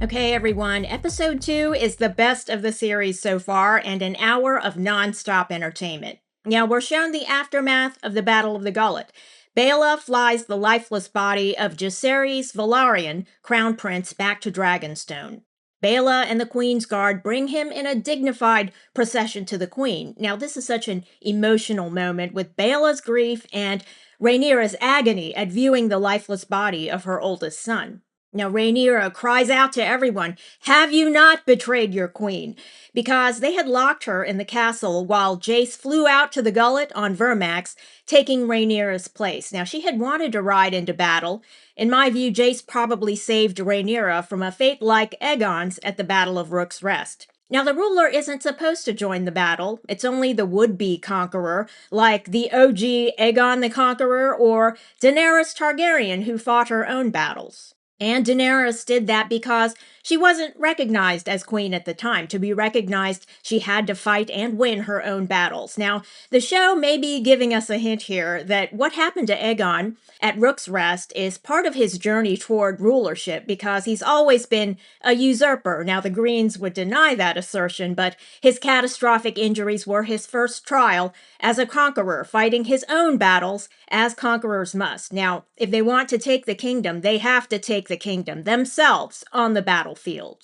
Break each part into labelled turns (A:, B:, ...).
A: Okay, everyone, episode 2 is the best of the series so far and an hour of non-stop entertainment. Now, we're shown the aftermath of the Battle of the Gullet. Baela flies the lifeless body of Jacaerys Velaryon, Crown Prince, back to Dragonstone. Baela and the Queen's Guard bring him in a dignified procession to the Queen. Now, this is such an emotional moment with Baela's grief and Rhaenyra's agony at viewing the lifeless body of her oldest son. Now, Rhaenyra cries out to everyone, "Have you not betrayed your queen?" Because they had locked her in the castle while Jace flew out to the gullet on Vermax, taking Rhaenyra's place. Now, she had wanted to ride into battle. In my view, Jace probably saved Rhaenyra from a fate like Aegon's at the Battle of Rook's Rest. Now, the ruler isn't supposed to join the battle. It's only the would-be conqueror, like the OG Aegon the Conqueror or Daenerys Targaryen, who fought her own battles. And Daenerys did that because she wasn't recognized as queen at the time. To be recognized, she had to fight and win her own battles. Now, the show may be giving us a hint here that what happened to Aegon at Rook's Rest is part of his journey toward rulership because he's always been a usurper. Now, the Greens would deny that assertion, but his catastrophic injuries were his first trial as a conqueror, fighting his own battles as conquerors must. Now, if they want to take the kingdom, they have to take the kingdom themselves on the battlefield.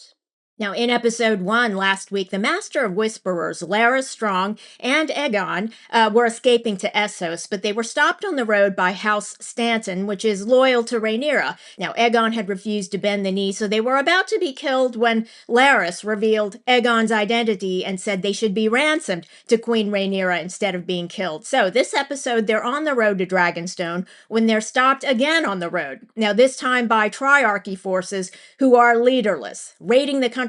A: Now, in episode 1 last week, the Master of Whisperers, Larys Strong, and Aegon were escaping to Essos, but they were stopped on the road by House Stanton, which is loyal to Rhaenyra. Now, Aegon had refused to bend the knee, so they were about to be killed when Larys revealed Aegon's identity and said they should be ransomed to Queen Rhaenyra instead of being killed. So, this episode, they're on the road to Dragonstone when they're stopped again on the road. Now, this time by Triarchy forces who are leaderless, raiding the countryside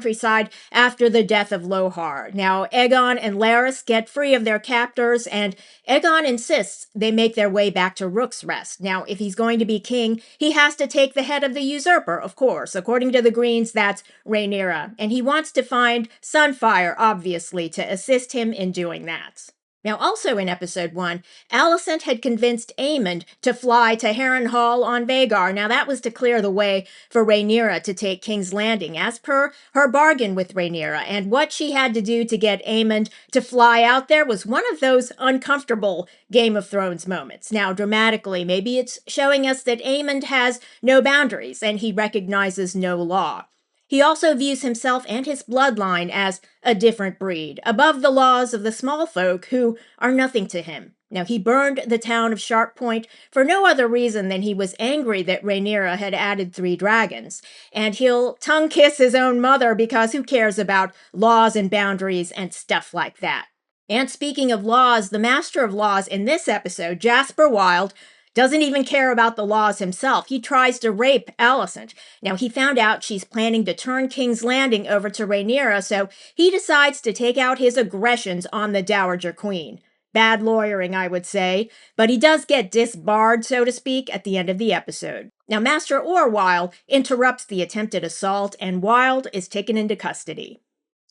A: after the death of Lohar. Now, Aegon and Larys get free of their captors, and Aegon insists they make their way back to Rook's Rest. Now, if he's going to be king, he has to take the head of the usurper, of course. According to the Greens, that's Rhaenyra, and he wants to find Sunfire, obviously, to assist him in doing that. Now, also in episode 1, Alicent had convinced Aemond to fly to Harrenhal on Vhagar. Now, that was to clear the way for Rhaenyra to take King's Landing, as per her bargain with Rhaenyra. And what she had to do to get Aemond to fly out there was one of those uncomfortable Game of Thrones moments. Now, dramatically, maybe it's showing us that Aemond has no boundaries and he recognizes no law. He also views himself and his bloodline as a different breed, above the laws of the small folk who are nothing to him. Now, he burned the town of Sharp Point for no other reason than he was angry that Rhaenyra had added 3 dragons. And he'll tongue-kiss his own mother because who cares about laws and boundaries and stuff like that. And speaking of laws, the Master of Laws in this episode, Jasper Wilde, doesn't even care about the laws himself. He tries to rape Alicent. Now, he found out she's planning to turn King's Landing over to Rhaenyra, so he decides to take out his aggressions on the Dowager Queen. Bad lawyering, I would say, but he does get disbarred, so to speak, at the end of the episode. Now, Master Wilde interrupts the attempted assault, and Wilde is taken into custody.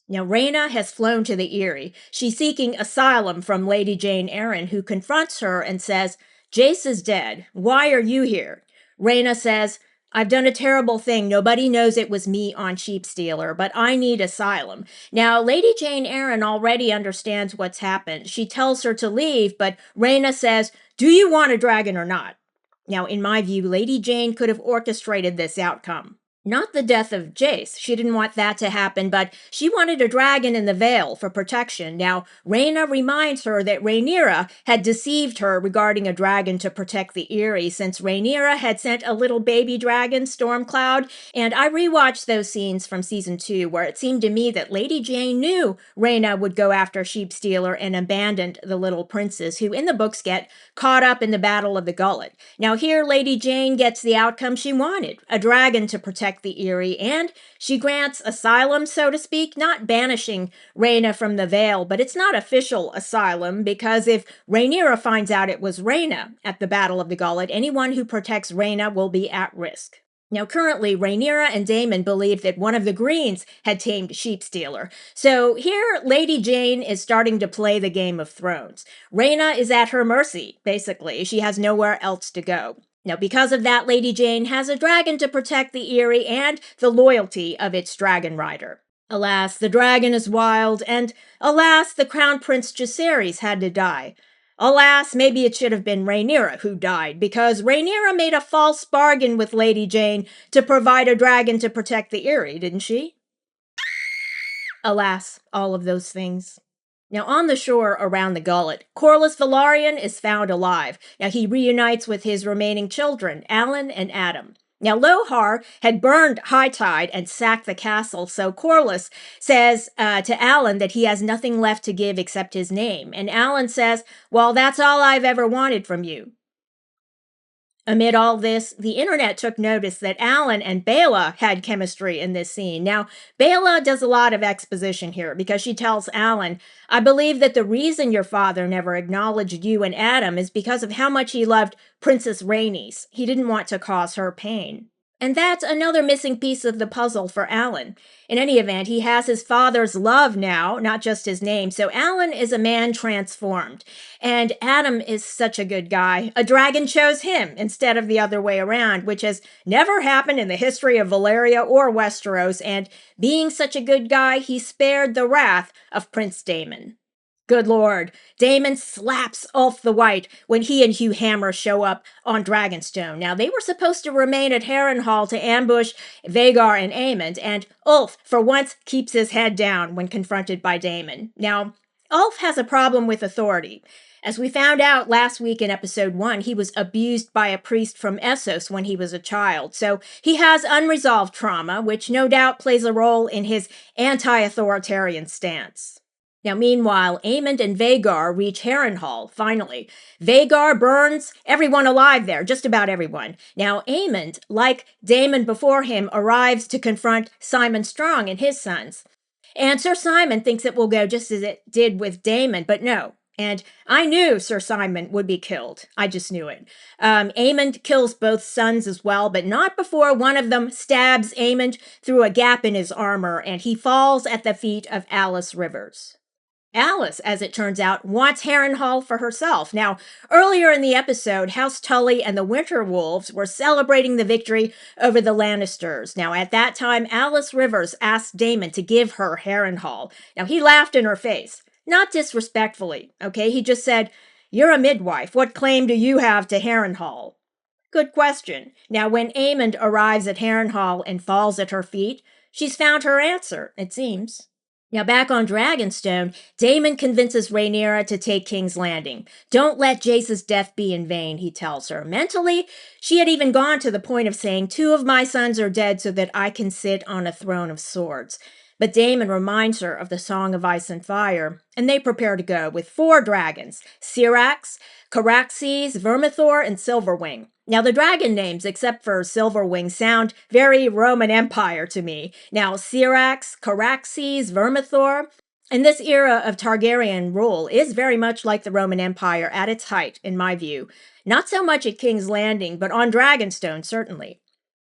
A: Now, Rhaena has flown to the Eyrie. She's seeking asylum from Lady Jeyne Arryn, who confronts her and says, "Jace is dead. Why are you here?" Rhaena says, "I've done a terrible thing. Nobody knows it was me on Sheepstealer, but I need asylum." Now, Lady Jeyne Arryn already understands what's happened. She tells her to leave, but Rhaena says, "Do you want a dragon or not?" Now, in my view, Lady Jeyne could have orchestrated this outcome. Not the death of Jace. She didn't want that to happen, but she wanted a dragon in the Vale for protection. Now, Rhaena reminds her that Rhaenyra had deceived her regarding a dragon to protect the Eyrie, since Rhaenyra had sent a little baby dragon, Stormcloud, and I rewatched those scenes from season 2, where it seemed to me that Lady Jeyne knew Rhaena would go after Sheepstealer and abandoned the little princess, who in the books get caught up in the Battle of the Gullet. Now, here Lady Jeyne gets the outcome she wanted, a dragon to protect the Eyrie, and she grants asylum, so to speak, not banishing Rhaena from the Vale, but it's not official asylum, because if Rhaenyra finds out it was Rhaena at the Battle of the Gullet, anyone who protects Rhaena will be at risk. Now, currently, Rhaenyra and Daemon believe that one of the Greens had tamed Sheepstealer. So here, Lady Jeyne is starting to play the Game of Thrones. Rhaena is at her mercy, basically. She has nowhere else to go. Now, because of that, Lady Jeyne has a dragon to protect the Eyrie and the loyalty of its dragon rider. Alas, the dragon is wild, and alas, the Crown Prince Jacaerys had to die. Alas, maybe it should have been Rhaenyra who died, because Rhaenyra made a false bargain with Lady Jeyne to provide a dragon to protect the Eyrie, didn't she? Alas, all of those things. Now, on the shore around the gullet, Corlys Velaryon is found alive. Now, he reunites with his remaining children, Alan and Adam. Now, Lohar had burned High Tide and sacked the castle, so Corlys says to Alan that he has nothing left to give except his name. And Alan says, well, that's all I've ever wanted from you. Amid all this, the internet took notice that Alan and Baela had chemistry in this scene. Now, Baela does a lot of exposition here because she tells Alan, I believe that the reason your father never acknowledged you and Adam is because of how much he loved Princess Rhaenys. He didn't want to cause her pain. And that's another missing piece of the puzzle for Alan. In any event, he has his father's love now, not just his name. So Alan is a man transformed. And Adam is such a good guy. A dragon chose him instead of the other way around, which has never happened in the history of Valeria or Westeros. And being such a good guy, he spared the wrath of Prince Daemon. Good lord, Daemon slaps Ulf the White when he and Hugh Hammer show up on Dragonstone. Now, they were supposed to remain at Harrenhal to ambush Vhagar and Aemond, and Ulf, for once, keeps his head down when confronted by Daemon. Now, Ulf has a problem with authority. As we found out last week in episode 1, he was abused by a priest from Essos when he was a child, so he has unresolved trauma, which no doubt plays a role in his anti-authoritarian stance. Now, meanwhile, Aemond and Vhagar reach Harrenhal, finally. Vhagar burns everyone alive there, just about everyone. Now, Aemond, like Daemon before him, arrives to confront Simon Strong and his sons. And Sir Simon thinks it will go just as it did with Daemon, but no. And I knew Sir Simon would be killed. I just knew it. Aemond kills both sons as well, but not before one of them stabs Aemond through a gap in his armor, and he falls at the feet of Alys Rivers. Alys, as it turns out, wants Harrenhal for herself. Now, earlier in the episode, House Tully and the Winter Wolves were celebrating the victory over the Lannisters. Now, at that time, Alys Rivers asked Daemon to give her Harrenhal. Now, he laughed in her face. Not disrespectfully, okay? He just said, you're a midwife. What claim do you have to Harrenhal? Good question. Now, when Aemond arrives at Harrenhal and falls at her feet, she's found her answer, it seems. Now, back on Dragonstone, Daemon convinces Rhaenyra to take King's Landing. Don't let Jace's death be in vain, he tells her. Mentally, she had even gone to the point of saying, 2 of my sons are dead so that I can sit on a throne of swords. But Daemon reminds her of the Song of Ice and Fire, and they prepare to go with 4 dragons, Syrax, Caraxes, Vermithor, and Silverwing. Now, the dragon names, except for Silverwing, sound very Roman Empire to me. Now, Syrax, Caraxes, Vermithor, and this era of Targaryen rule is very much like the Roman Empire at its height, in my view. Not so much at King's Landing, but on Dragonstone, certainly.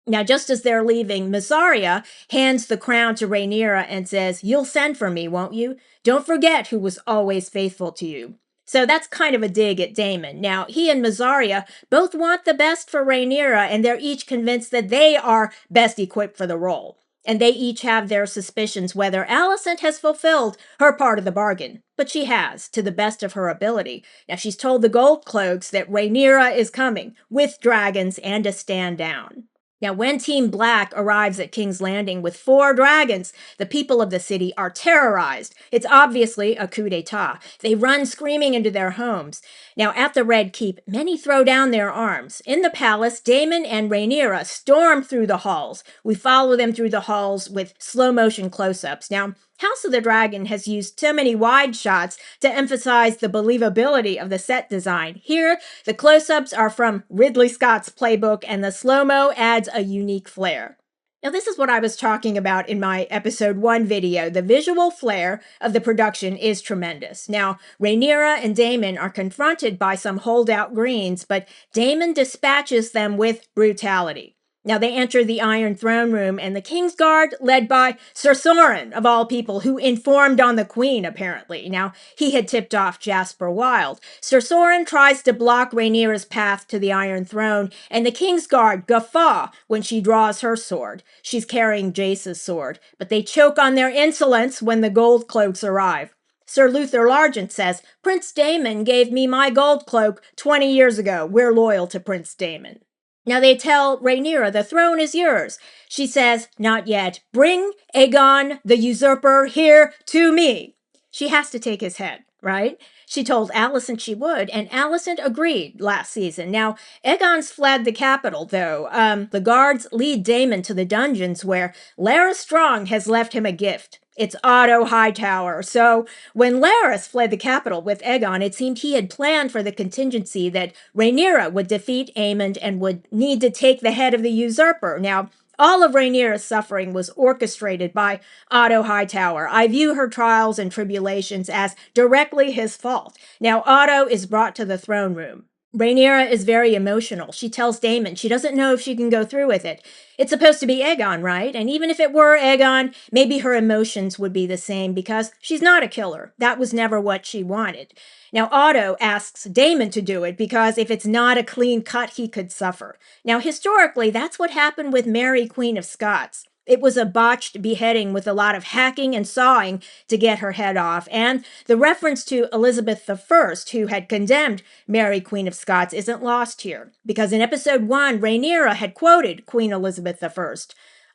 A: Now, just as they're leaving, Mysaria hands the crown to Rhaenyra and says, you'll send for me, won't you? Don't forget who was always faithful to you. So that's kind of a dig at Daemon. Now, he and Mysaria both want the best for Rhaenyra, and they're each convinced that they are best equipped for the role. And they each have their suspicions whether Alicent has fulfilled her part of the bargain. But she has, to the best of her ability. Now, she's told the Gold Cloaks that Rhaenyra is coming, with dragons and a stand down. Now, when Team Black arrives at King's Landing with 4 dragons, the people of the city are terrorized. It's obviously a coup d'etat. They run screaming into their homes. Now, at the Red Keep, many throw down their arms. In the palace, Daemon and Rhaenyra storm through the halls. We follow them through the halls with slow-motion close-ups. Now, House of the Dragon has used so many wide shots to emphasize the believability of the set design. Here, the close-ups are from Ridley Scott's playbook, and the slow-mo adds a unique flair. Now, this is what I was talking about in my episode 1 video. The visual flair of the production is tremendous. Now, Rhaenyra and Daemon are confronted by some holdout Greens, but Daemon dispatches them with brutality. Now they enter the Iron Throne Room, and the King's Guard, led by Sir Soren, of all people, who informed on the Queen, apparently. Now, he had tipped off Jasper Wilde. Sir Soren tries to block Rhaenyra's path to the Iron Throne, and the King's Guard guffaw when she draws her sword. She's carrying Jace's sword, but they choke on their insolence when the gold cloaks arrive. Sir Luther Largent says, "Prince Daemon gave me my gold cloak 20 years ago. We're loyal to Prince Daemon." Now they tell Rhaenyra, "The throne is yours." She says, "Not yet. Bring Aegon, the usurper, here to me." She has to take his head, right? She told Alicent she would, and Alicent agreed last season. Now, Aegon's fled the capital, though. The guards lead Daemon to the dungeons where Larys Strong has left him a gift. It's Otto Hightower. So when Larys fled the capital with Aegon, it seemed he had planned for the contingency that Rhaenyra would defeat Aemond and would need to take the head of the usurper. Now, all of Rhaenyra's suffering was orchestrated by Otto Hightower. I view her trials and tribulations as directly his fault. Now, Otto is brought to the throne room. Rhaenyra is very emotional. She tells Daemon she doesn't know if she can go through with it. It's supposed to be Aegon, right? And even if it were Aegon, maybe her emotions would be the same because she's not a killer. That was never what she wanted. Now, Otto asks Daemon to do it because if it's not a clean cut, he could suffer. Now, historically, that's what happened with Mary, Queen of Scots. It was a botched beheading with a lot of hacking and sawing to get her head off. And the reference to Elizabeth I, who had condemned Mary, Queen of Scots, isn't lost here. Because in episode 1, Rhaenyra had quoted Queen Elizabeth I.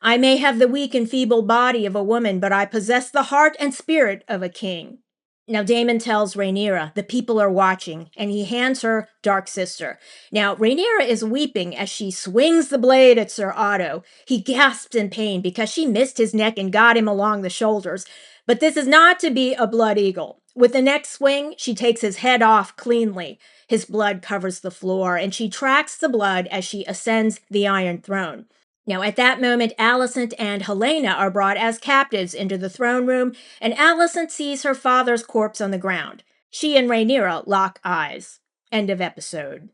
A: "I may have the weak and feeble body of a woman, but I possess the heart and spirit of a king." Now, Daemon tells Rhaenyra, "The people are watching," and he hands her Dark Sister. Now, Rhaenyra is weeping as she swings the blade at Sir Otto. He gasps in pain because she missed his neck and got him along the shoulders. But this is not to be a blood eagle. With the next swing, she takes his head off cleanly. His blood covers the floor, and she tracks the blood as she ascends the Iron Throne. Now, at that moment, Alicent and Helena are brought as captives into the throne room, and Alicent sees her father's corpse on the ground. She and Rhaenyra lock eyes. End of episode.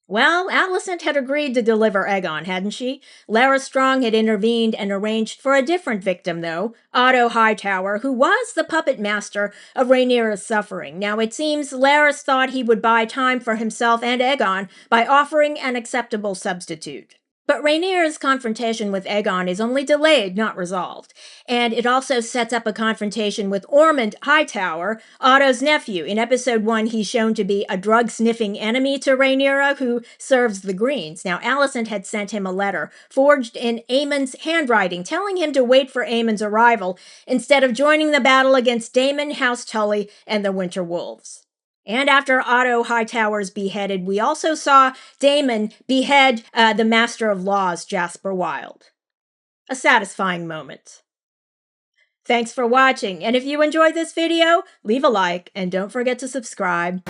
A: Well, Alicent had agreed to deliver Aegon, hadn't she? Larys Strong had intervened and arranged for a different victim, though, Otto Hightower, who was the puppet master of Rhaenyra's suffering. Now, it seems Larys thought he would buy time for himself and Aegon by offering an acceptable substitute. But Rhaenyra's confrontation with Aegon is only delayed, not resolved. And it also sets up a confrontation with Aemond Hightower, Otto's nephew. In episode 1, he's shown to be a drug-sniffing enemy to Rhaenyra who serves the Greens. Now, Alicent had sent him a letter forged in Aemond's handwriting, telling him to wait for Aemond's arrival instead of joining the battle against Daemon, House Tully, and the Winter Wolves. And after Otto Hightower's beheaded, we also saw Daemon behead the Master of Laws, Jasper Wilde. A satisfying moment. Thanks for watching, and if you enjoyed this video, leave a like and don't forget to subscribe.